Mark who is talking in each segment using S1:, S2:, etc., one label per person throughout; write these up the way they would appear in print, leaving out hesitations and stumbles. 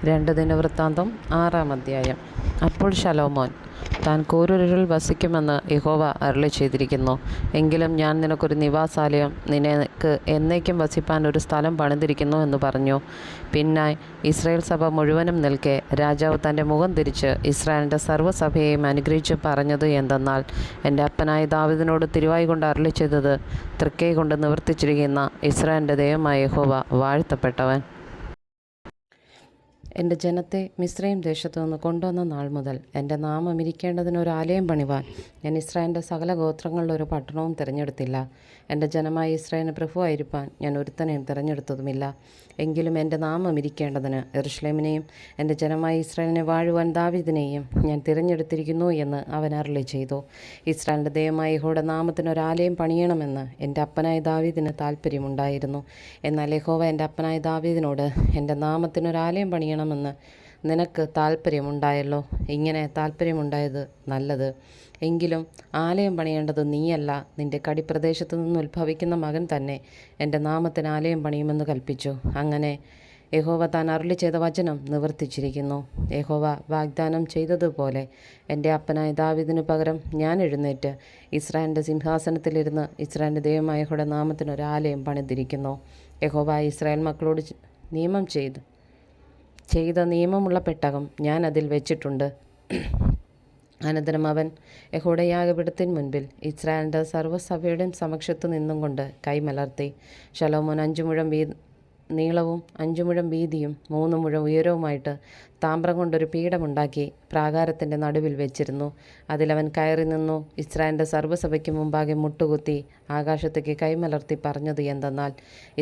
S1: 2 ദിനവൃത്താന്തം 6-ാം അധ്യായം. അപ്പോൾ ശലോമോൻ താൻ കൂരിരുളിൽ വസിക്കുമെന്ന് യഹോവ അരുളി ചെയ്തിരിക്കുന്നു. എങ്കിലും ഞാൻ നിനക്കൊരു നിവാസാലയം, നിനക്ക് എന്നേക്കും വസിപ്പാൻ ഒരു സ്ഥലം പണിതിരിക്കുന്നു എന്ന് പറഞ്ഞു. പിന്നെ ഇസ്രായേൽ സഭ മുഴുവനും നിൽക്കെ രാജാവ് തൻ്റെ മുഖം തിരിച്ച് ഇസ്രായേലിൻ്റെ സർവ്വസഭയെയും അനുഗ്രഹിച്ച് പറഞ്ഞത് എന്തെന്നാൽ, എൻ്റെ അപ്പനായ ദാവീദിനോട് തിരുവായി കൊണ്ട് അരുളി ചെയ്തത് തൃക്കൈ കൊണ്ട് നിവർത്തിച്ചിരിക്കുന്ന ഇസ്രായേലിൻ്റെ ദൈവമായ യഹോവ വാഴ്ത്തപ്പെട്ടവൻ. എൻ്റെ ജനത്തെ മിസ്രയീം ദേശത്തു നിന്ന് കൊണ്ടുവന്ന നാൾ മുതൽ എൻ്റെ നാമം ഇരിക്കേണ്ടതിന് ഒരു ആലയം പണിവാൻ ഞാൻ ഇസ്രായേലിൻ്റെ സകല ഗോത്രങ്ങളിലൊരു ഒരു പട്ടണവും തിരഞ്ഞെടുത്തില്ല. എൻ്റെ ജനമായ ഇസ്രായേലിന് പ്രഭുവായിരിക്കാൻ ഞാൻ ഒരുത്തനെയും തിരഞ്ഞെടുത്തതുമില്ല. എങ്കിലും എൻ്റെ നാമം ഇരിക്കേണ്ടതിന് യെരൂശലേമിനെയും എൻ്റെ ജനമായ ഇസ്രായേലിനെ വാഴുവാൻ ദാവീദിനെയും ഞാൻ തിരഞ്ഞെടുത്തിരിക്കുന്നു എന്ന് അവൻ അരുളി ചെയ്തു. ഇസ്രായേലിൻ്റെ ദൈവമായ യഹോവയുടെ നാമത്തിന് ഒരാലയം പണിയണമെന്ന് എൻ്റെ അപ്പനായ ദാവീദിന് താല്പര്യമുണ്ടായിരുന്നു. എന്നാൽ യഹോവ എൻ്റെ അപ്പനായ ദാവീദിനോട്, എൻ്റെ നാമത്തിനൊരാലയം പണിയണമെന്ന് നിനക്ക് താല്പര്യമുണ്ടായല്ലോ. ഇങ്ങനെ താല്പര്യമുണ്ടായത് നല്ലത്. എങ്കിലും ആലയം പണിയേണ്ടത് നീയല്ല, നിൻ്റെ കടിപ്രദേശത്തു നിന്ന് ഉത്ഭവിക്കുന്ന മകൻ തന്നെ എൻ്റെ നാമത്തിന് ആലയം പണിയുമെന്ന് കൽപ്പിച്ചു. അങ്ങനെ യഹോവ താൻ അരുളി ചെയ്ത വചനം നിവർത്തിച്ചിരിക്കുന്നു. യഹോവ വാഗ്ദാനം ചെയ്തതുപോലെ എൻ്റെ അപ്പനായ ദാവീദിനു പകരം ഞാൻ എഴുന്നേറ്റ് ഇസ്രായേലിൻ്റെ സിംഹാസനത്തിലിരുന്ന് ഇസ്രായേലിൻ്റെ ദൈവമായ യഹോവയുടെ നാമത്തിനൊരാലയം പണിതിരിക്കുന്നു. യഹോവ ഇസ്രായേൽ മക്കളോട് നിയമം ചെയ്ത നിയമമുള്ള പെട്ടകം ഞാൻ അതിൽ വെച്ചിട്ടുണ്ട്. അനന്തരം അവൻ യഹോവയുടെ യാഗപീഠത്തിൻ മുൻപിൽ ഇസ്രായേലിൻ്റെ സർവ്വസഭയുടെയും സമക്ഷത്ത് നിന്നും കൊണ്ട് കൈമലർത്തി. ശലോമോൻ 5 മുഴം നീളവും 5 മുഴം വീതിയും 3 മുഴം ഉയരവുമായിട്ട് താമ്രം കൊണ്ടൊരു പീഠമുണ്ടാക്കി പ്രാകാരത്തിൻ്റെ നടുവിൽ വെച്ചിരുന്നു. അതിലവൻ കയറി നിന്നു ഇസ്രായേലിൻ്റെ സർവ്വസഭയ്ക്ക് മുമ്പാകെ മുട്ടുകുത്തി ആകാശത്തേക്ക് കൈമലർത്തി പറഞ്ഞത് എന്തെന്നാൽ,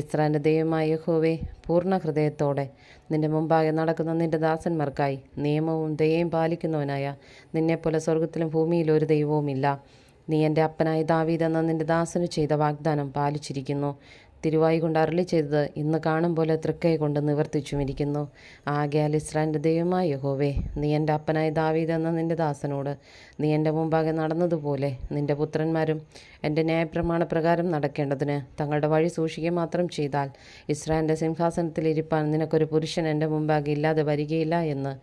S1: ഇസ്രായേലിൻ്റെ ദൈവമായ യഹോവേ, പൂർണ്ണ ഹൃദയത്തോടെ നിൻ്റെ മുമ്പാകെ നടക്കുന്ന നിൻ്റെ ദാസന്മാർക്കായി നിയമവും ദയയും പാലിക്കുന്നവനായ നിന്നെപ്പോലെ സ്വർഗത്തിലും ഭൂമിയിലും ഒരു ദൈവവുമില്ല. നീ എൻ്റെ അപ്പനായ ദാവീദ് എന്ന നിൻ്റെ ദാസന് ചെയ്ത വാഗ്ദാനം പാലിച്ചിരിക്കുന്നു. തിരുവായി കൊണ്ട് അരുളി ചെയ്തത് ഇന്ന് കാണും പോലെ തൃക്കൈ കൊണ്ട് നിവർത്തിച്ചുമിരിക്കുന്നു. ആകയാൽ ഇസ്രായേലിൻ്റെ ദൈവമായ യഹോവേ, നീ എൻ്റെ അപ്പനായ ദാവീദ് എന്ന നിൻ്റെ ദാസനോട് നീ എൻ്റെ മുമ്പാകെ നടന്നതുപോലെ നിൻ്റെ പുത്രന്മാരും എൻ്റെ ന്യായപ്രമാണപ്രകാരം നടക്കേണ്ടതിന് തങ്ങളുടെ വഴി സൂക്ഷിക്കുക മാത്രം ചെയ്താൽ ഇസ്രായേലിൻ്റെ സിംഹാസനത്തിൽ ഇരിപ്പാൻ നിനക്കൊരു പുരുഷൻ എൻ്റെ മുമ്പാകെ ഇല്ലാതെ വരികയില്ല എന്ന്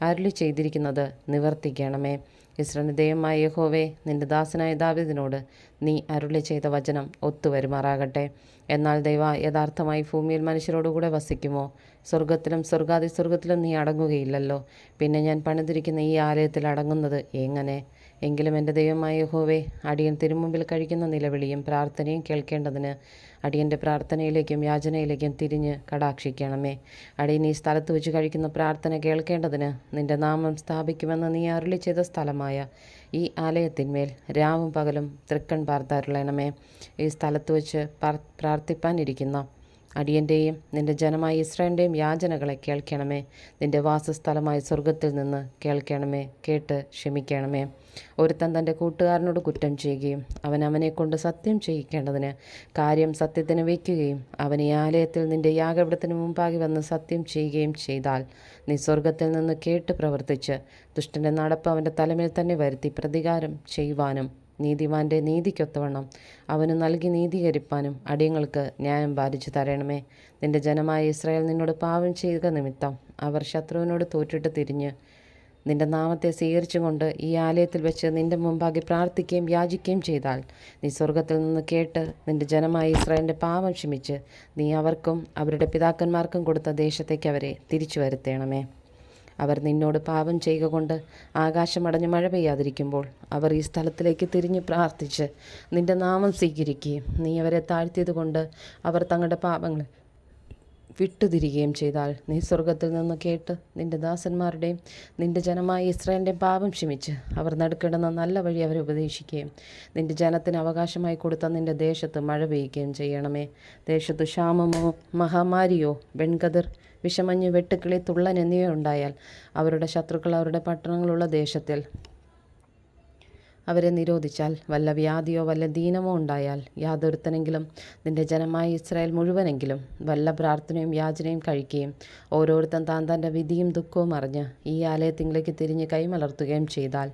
S1: അരുളി ചെയ്തിരിക്കുന്നത് നിവർത്തിക്കണമേ. ഇസ്രായേലിൻ്റെ ദൈവമായ യഹോവേ, നിൻ്റെ ദാസനായ ദാവീദിനോട് നീ അരുളി ചെയ്ത വചനം ഒത്തുവരുമാറാകട്ടെ. എന്നാൽ ദൈവ യഥാർത്ഥമായി ഭൂമിയിൽ മനുഷ്യരോടുകൂടെ വസിക്കുമോ? സ്വർഗത്തിലും സ്വർഗാതിസ്വർഗത്തിലും നീ അടങ്ങുകയില്ലല്ലോ. പിന്നെ ഞാൻ പണിതിരിക്കുന്ന ഈ ആലയത്തിൽ അടങ്ങുന്നത് എങ്ങനെ? എങ്കിലും എൻ്റെ ദൈവമായ യഹോവേ, അടിയൻ തിരുമുമ്പിൽ കഴിക്കുന്ന നിലവിളിയും പ്രാർത്ഥനയും കേൾക്കേണ്ടതിന് അടിയൻ്റെ പ്രാർത്ഥനയിലേക്കും യാചനയിലേക്കും തിരിഞ്ഞ് കടാക്ഷിക്കണമേ. അടിയൻ ഈ സ്ഥലത്ത് വെച്ച് കഴിക്കുന്ന പ്രാർത്ഥന കേൾക്കേണ്ടതിന് നിൻ്റെ നാമം സ്ഥാപിക്കുമെന്ന് നീ അരുളി ചെയ്ത സ്ഥലമായ ഈ ആലയത്തിന്മേൽ രാവും പകലും തൃക്കൺ പാർത്തരുളണമേ. ഈ സ്ഥലത്ത് വെച്ച് പ്രാർത്ഥിപ്പാനിരിക്കുന്ന അടിയൻ്റെയും നിൻ്റെ ജനമായ ഇസ്രായേലിൻ്റെയും യാചനകളെ കേൾക്കണമേ. നിൻ്റെ വാസസ്ഥലമായ സ്വർഗത്തിൽ നിന്ന് കേൾക്കണമേ. കേട്ട് ക്ഷമിക്കണമേ. ഒരുത്തൻ തൻ്റെ കൂട്ടുകാരനോട് കുറ്റം ചെയ്യുകയും അവൻ അവനെക്കൊണ്ട് സത്യം ചെയ്യിക്കേണ്ടതിന് കാര്യം സത്യത്തിന് വയ്ക്കുകയും അവൻ ഈ ആലയത്തിൽ നിൻ്റെ യാഗപീഠത്തിന് മുമ്പാകെ വന്ന് സത്യം ചെയ്യുകയും ചെയ്താൽ നീ സ്വർഗത്തിൽ നിന്ന് കേട്ട് പ്രവർത്തിച്ച് ദുഷ്ടൻ്റെ നടപ്പ് അവൻ്റെ തലമേൽ തന്നെ വരുത്തി പ്രതികാരം ചെയ്യുവാനും നീതിമാൻ്റെ നീതിക്കൊത്തവണ്ണം അവന് നൽകി നീതീകരിപ്പാനും അടിയങ്ങൾക്ക് ന്യായം പാലിച്ചു തരണമേ. നിൻ്റെ ജനമായ ഇസ്രായേൽ നിന്നോട് പാപം ചെയ്യുക നിമിത്തം അവർ ശത്രുവിനോട് തോറ്റിട്ട് തിരിഞ്ഞ് നിൻ്റെ നാമത്തെ സ്വീകരിച്ചുകൊണ്ട് ഈ ആലയത്തിൽ വെച്ച് നിൻ്റെ മുമ്പാകെ പ്രാർത്ഥിക്കുകയും യാചിക്കുകയും ചെയ്താൽ നീ സ്വർഗത്തിൽ നിന്ന് കേട്ട് നിൻ്റെ ജനമായ ഇസ്രായേലിൻ്റെ പാപം ക്ഷമിച്ച് നീ അവർക്കും അവരുടെ പിതാക്കന്മാർക്കും കൊടുത്ത ദേശത്തേക്ക് അവരെ തിരിച്ചു വരുത്തണമേ. അവർ നിന്നോട് പാപം ചെയ്യുക കൊണ്ട് ആകാശമടഞ്ഞ് മഴ പെയ്യാതിരിക്കുമ്പോൾ അവർ ഈ സ്ഥലത്തിലേക്ക് തിരിഞ്ഞ് പ്രാർത്ഥിച്ച് നിൻ്റെ നാമം സ്വീകരിക്കുകയും നീ അവരെ താഴ്ത്തിയത് കൊണ്ട് അവർ തങ്ങളുടെ പാപങ്ങളെ വിട്ടുതിരികയും ചെയ്താൽ നീ സ്വർഗത്തിൽ നിന്ന് കേട്ട് നിൻ്റെ ദാസന്മാരുടെയും നിൻ്റെ ജനമായ ഇസ്രായേലിൻ്റെയും പാപം ക്ഷമിച്ച് അവർ നടുക്കിടുന്ന നല്ല വഴി അവരെ ഉപദേശിക്കുകയും നിൻ്റെ ജനത്തിന് അവകാശമായി കൊടുത്ത നിൻ്റെ ദേശത്ത് മഴ പെയ്യുകയും ചെയ്യണമേ. ദേശത്ത് ക്ഷാമമോ മഹാമാരിയോ വെൺകതിർ വിഷമഞ്ഞ് വെട്ടുക്കിളി തുള്ളൻ എന്നിവ ഉണ്ടായാൽ അവരുടെ ശത്രുക്കൾ അവരുടെ പട്ടണങ്ങളുള്ള ദേശത്തിൽ അവരെ നിരോധിച്ചാൽ വല്ല വ്യാധിയോ വല്ല ദീനമോ ഉണ്ടായാൽ യാതൊരുത്തനെങ്കിലും നിൻ്റെ ജനമായ ഇസ്രായേൽ മുഴുവനെങ്കിലും വല്ല പ്രാർത്ഥനയും യാചനയും കഴിക്കുകയും ഓരോരുത്തൻ താൻ തൻ്റെ വിധിയും ദുഃഖവും അറിഞ്ഞ് ഈ ആലയത്തിലേക്ക് തിരിഞ്ഞ് കൈമലർത്തുകയും ചെയ്താൽ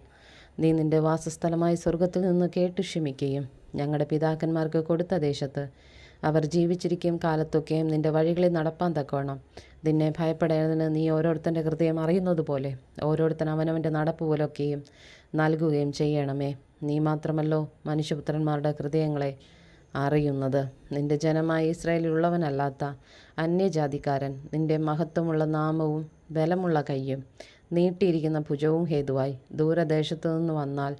S1: നീ നിൻ്റെ വാസസ്ഥലമായ സ്വർഗത്തിൽ നിന്ന് കേട്ടു ക്ഷമിക്കുകയും ഞങ്ങളുടെ പിതാക്കന്മാർക്ക് കൊടുത്ത ദേശത്ത് അവർ ജീവിച്ചിരിക്കും കാലത്തൊക്കെയും നിന്റെ വഴികളിൽ നടപ്പാൻ തക്കവണ്ണം നിന്നെ ഭയപ്പെടേണ്ടതിന് നീ ഓരോരുത്തൻ്റെ ഹൃദയം അറിയുന്നത് പോലെ ഓരോരുത്തൻ അവനവൻ്റെ നടപ്പ് പോലൊക്കെയും നൽകുകയും ചെയ്യണമേ. നീ മാത്രമല്ലോ മനുഷ്യപുത്രന്മാരുടെ ഹൃദയങ്ങളെ അറിയുന്നത്. നിന്റെ ജനമായ ഇസ്രായേലിലുള്ളവനല്ലാത്ത അന്യജാതിക്കാരൻ നിന്റെ മഹത്വമുള്ള നാമവും ബലമുള്ള കൈയും നീട്ടിയിരിക്കുന്ന ഭുജവും ഹേതുവായി ദൂരദേശത്തു നിന്ന് വന്നാൽ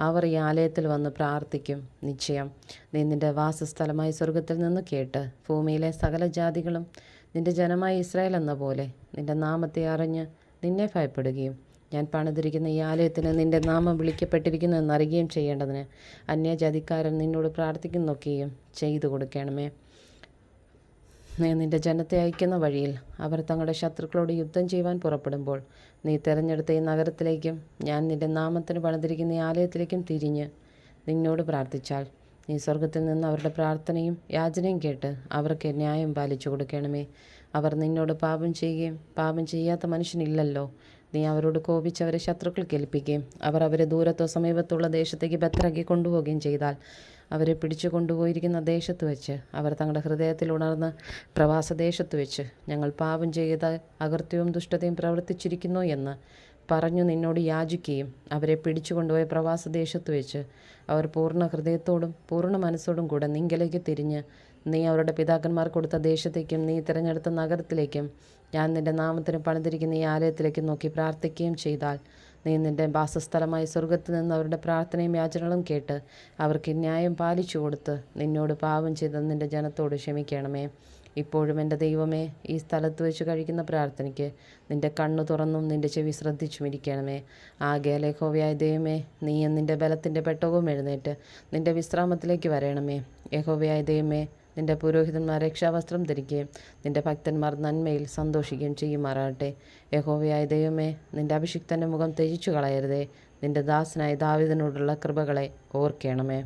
S1: അവർ ഈ ആലയത്തിൽ വന്ന് പ്രാർത്ഥിക്കും. നിശ്ചയം നീ നിന്റെ വാസസ്ഥലമായി സ്വർഗത്തിൽ നിന്ന് കേട്ട് ഭൂമിയിലെ സകല ജാതികളും നിന്റെ ജനമായ ഇസ്രായേൽ എന്ന പോലെ നിന്റെ നാമത്തെ അറിഞ്ഞ് നിന്നെ ഭയപ്പെടുകയും ഞാൻ പണിതിരിക്കുന്ന ഈ ആലയത്തിന് നിന്റെ നാമം വിളിക്കപ്പെട്ടിരിക്കുന്നു എന്നറിയുകയും ചെയ്യേണ്ടതിന് അന്യജാതിക്കാരൻ നിന്നോട് പ്രാർത്ഥിക്കുന്നൊക്കെയും ചെയ്തു കൊടുക്കണമേ. നീ നിന്റെ ജനത്തെ അയക്കുന്ന വഴിയിൽ അവർ തങ്ങളുടെ ശത്രുക്കളോട് യുദ്ധം ചെയ്യുവാൻ പുറപ്പെടുമ്പോൾ നീ തിരഞ്ഞെടുത്ത ഈ നഗരത്തിലേക്കും ഞാൻ നിന്റെ നാമത്തിന് പണിതിരിക്കുന്ന ഈ ആലയത്തിലേക്കും തിരിഞ്ഞ് നിന്നോട് പ്രാർത്ഥിച്ചാൽ നീ സ്വർഗത്തിൽ നിന്ന് അവരുടെ പ്രാർത്ഥനയും യാചനയും കേട്ട് അവർക്ക് ന്യായം പാലിച്ചു കൊടുക്കണമേ. അവർ നിന്നോട് പാപം ചെയ്യുകയും പാപം ചെയ്യാത്ത മനുഷ്യനില്ലല്ലോ. നീ അവരോട് കോപിച്ച് അവരെ ശത്രുക്കൾക്ക് ഏൽപ്പിക്കുകയും അവർ അവരെ ദൂരത്തോ സമീപത്തുള്ള ദേശത്തേക്ക് ബദ്ധരാക്കി കൊണ്ടുപോവുകയും ചെയ്താൽ അവരെ പിടിച്ചു കൊണ്ടുപോയിരിക്കുന്ന ദേശത്ത് വെച്ച് അവർ തങ്ങളുടെ ഹൃദയത്തിൽ ഉണർന്ന് പ്രവാസദേശത്ത് വെച്ച് ഞങ്ങൾ പാപം ചെയ്ത അകൃത്യവും ദുഷ്ടതയും പ്രവർത്തിച്ചിരിക്കുന്നു എന്ന് പറഞ്ഞു നിന്നോട് യാചിക്കുകയും അവരെ പിടിച്ചു കൊണ്ടുപോയ പ്രവാസദേശത്ത് വെച്ച് അവർ പൂർണ്ണ ഹൃദയത്തോടും പൂർണ്ണ മനസ്സോടും കൂടെ നിങ്കലേക്ക് തിരിഞ്ഞ് നീ അവരുടെ പിതാക്കന്മാർ കൊടുത്ത ദേശത്തേക്കും നീ തിരഞ്ഞെടുത്ത നഗരത്തിലേക്കും ഞാൻ നിന്റെ നാമത്തിന് പണിതിരിക്കുന്ന ഈ ആലയത്തിലേക്ക് നോക്കി പ്രാർത്ഥിക്കുകയും ചെയ്താൽ നീ നിന്റെ വാസസ്ഥലമായ സ്വർഗത്തിൽ നിന്ന് അവരുടെ പ്രാർത്ഥനയും യാചനകളും കേട്ട് അവർക്ക് ന്യായം പാലിച്ചു കൊടുത്ത് നിന്നോട് പാപം ചെയ്ത നിന്റെ ജനത്തോട് ക്ഷമിക്കണമേ. ഇപ്പോഴും എൻ്റെ ദൈവമേ, ഈ സ്ഥലത്ത് വെച്ച് കഴിക്കുന്ന പ്രാർത്ഥനയ്ക്ക് നിന്റെ കണ്ണു തുറന്നും നിന്റെ ചെവി ശ്രദ്ധിച്ചും ഇരിക്കണമേ. ആകയാൽ യഹോവയായ ദൈവമേ, നീ നിന്റെ ബലത്തിൻ്റെ പെട്ടകവും എഴുന്നേറ്റ് നിന്റെ വിശ്രാമത്തിലേക്ക് വരണമേ. യഹോവയായ ദൈവമേ, നിന്റെ പുരോഹിതന്മാർ രക്ഷാവസ്ത്രം ധരിക്കുകയും നിന്റെ ഭക്തന്മാർ നന്മയിൽ സന്തോഷിക്കുകയും ചെയ്യുമാറാകട്ടെ. യഹോവയായ ദൈവമേ, നിന്റെ അഭിഷിക്തൻ്റെ മുഖം ത്യജിച്ചു കളയരുതേ. നിന്റെ ദാസനായ ദാവീദിനോടുള്ള കൃപകളെ ഓർക്കണമേ.